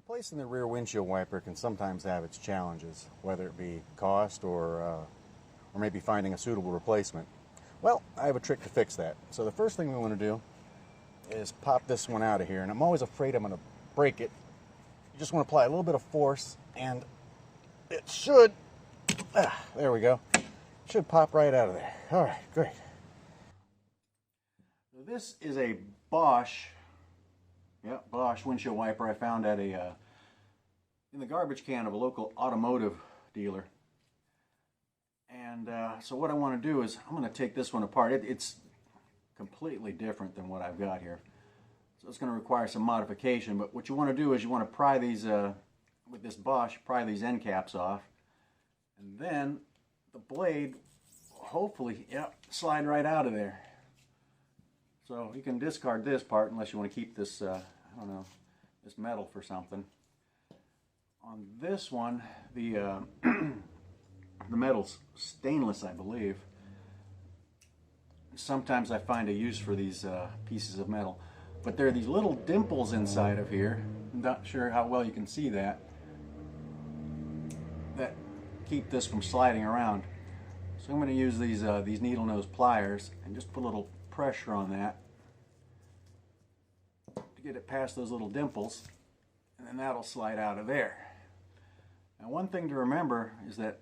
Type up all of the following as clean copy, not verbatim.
Replacing the rear windshield wiper can sometimes have its challenges, whether it be cost or maybe finding a suitable replacement. Well, I have a trick to fix that. So the first thing we want to do is pop this one out of here, and I'm always afraid I'm going to break it. You just want to apply a little bit of force, and it should, there we go, should pop right out of there. All right, great. So this is a Bosch windshield wiper I found at in the garbage can of a local automotive dealer. And so what I want to do is I'm going to take this one apart. It's completely different than what I've got here. So it's going to require some modification, but what you want to do is you want to pry these, with this Bosch, pry these end caps off, and then the blade will hopefully, slide right out of there. So you can discard this part unless you want to keep this, I don't know, this metal for something. On this one, the metal's stainless, I believe. Sometimes I find a use for these pieces of metal, but there are these little dimples inside of here. I'm not sure how well you can see that keep this from sliding around. So I'm going to use these needle nose pliers and just put a little pressure on that to get it past those little dimples, and then that'll slide out of there. Now, one thing to remember is that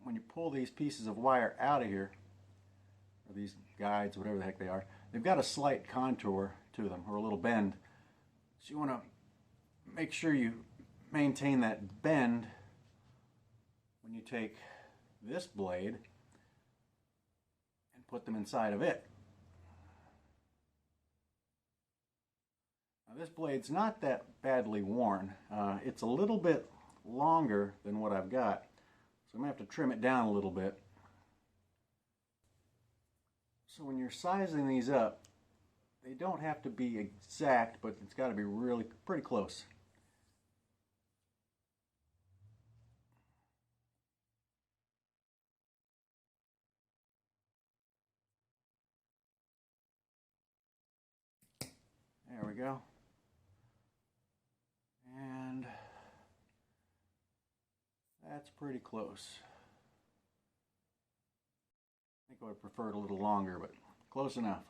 when you pull these pieces of wire out of here, or these guides, whatever the heck they are, they've got a slight contour to them, or a little bend. So you want to make sure you maintain that bend when you take this blade and put them inside of it. Now, this blade's not that badly worn. It's a little bit longer than what I've got, so I'm going to have to trim it down a little bit. So when you're sizing these up, they don't have to be exact, but it's got to be really pretty close. There we go. And that's pretty close. I think I would prefer it a little longer, but close enough.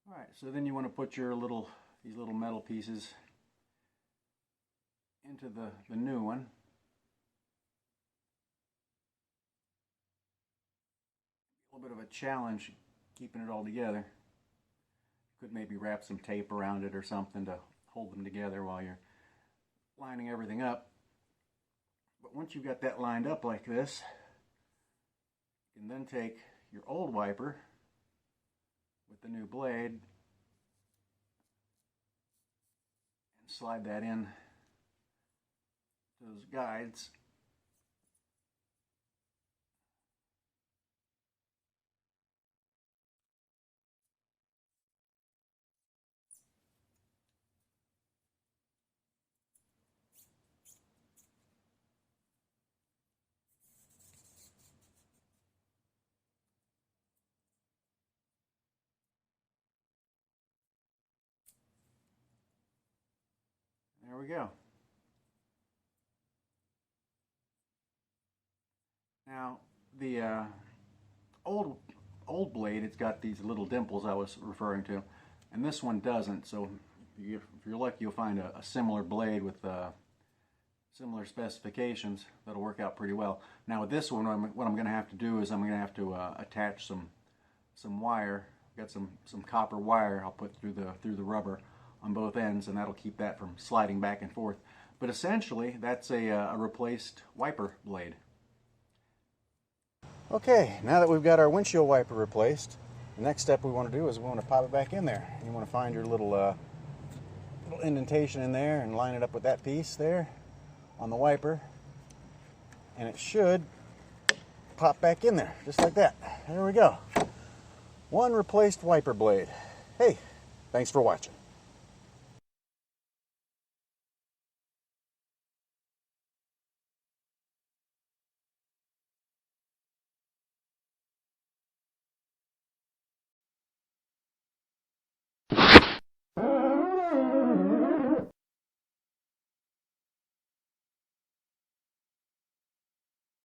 All right, so then you want to put your these little metal pieces into the new one. A little bit of a challenge keeping it all together. You could maybe wrap some tape around it or something to hold them together while you're lining everything up. But once you've got that lined up like this, you can then take your old wiper with the new blade and slide that in those guides. There we go. Now, the old blade, it's got these little dimples I was referring to, and this one doesn't. So if you're lucky, you'll find a similar blade with similar specifications that'll work out pretty well. Now with this one, what I'm going to have to do is I'm going to have to attach some wire. I've got some copper wire I'll put through the rubber on both ends, and that'll keep that from sliding back and forth. But essentially, that's a replaced wiper blade. Okay, now that we've got our windshield wiper replaced, the next step we want to do is we want to pop it back in there. You want to find your little indentation in there and line it up with that piece there on the wiper, and it should pop back in there, just like that. There we go. One replaced wiper blade. Hey, thanks for watching.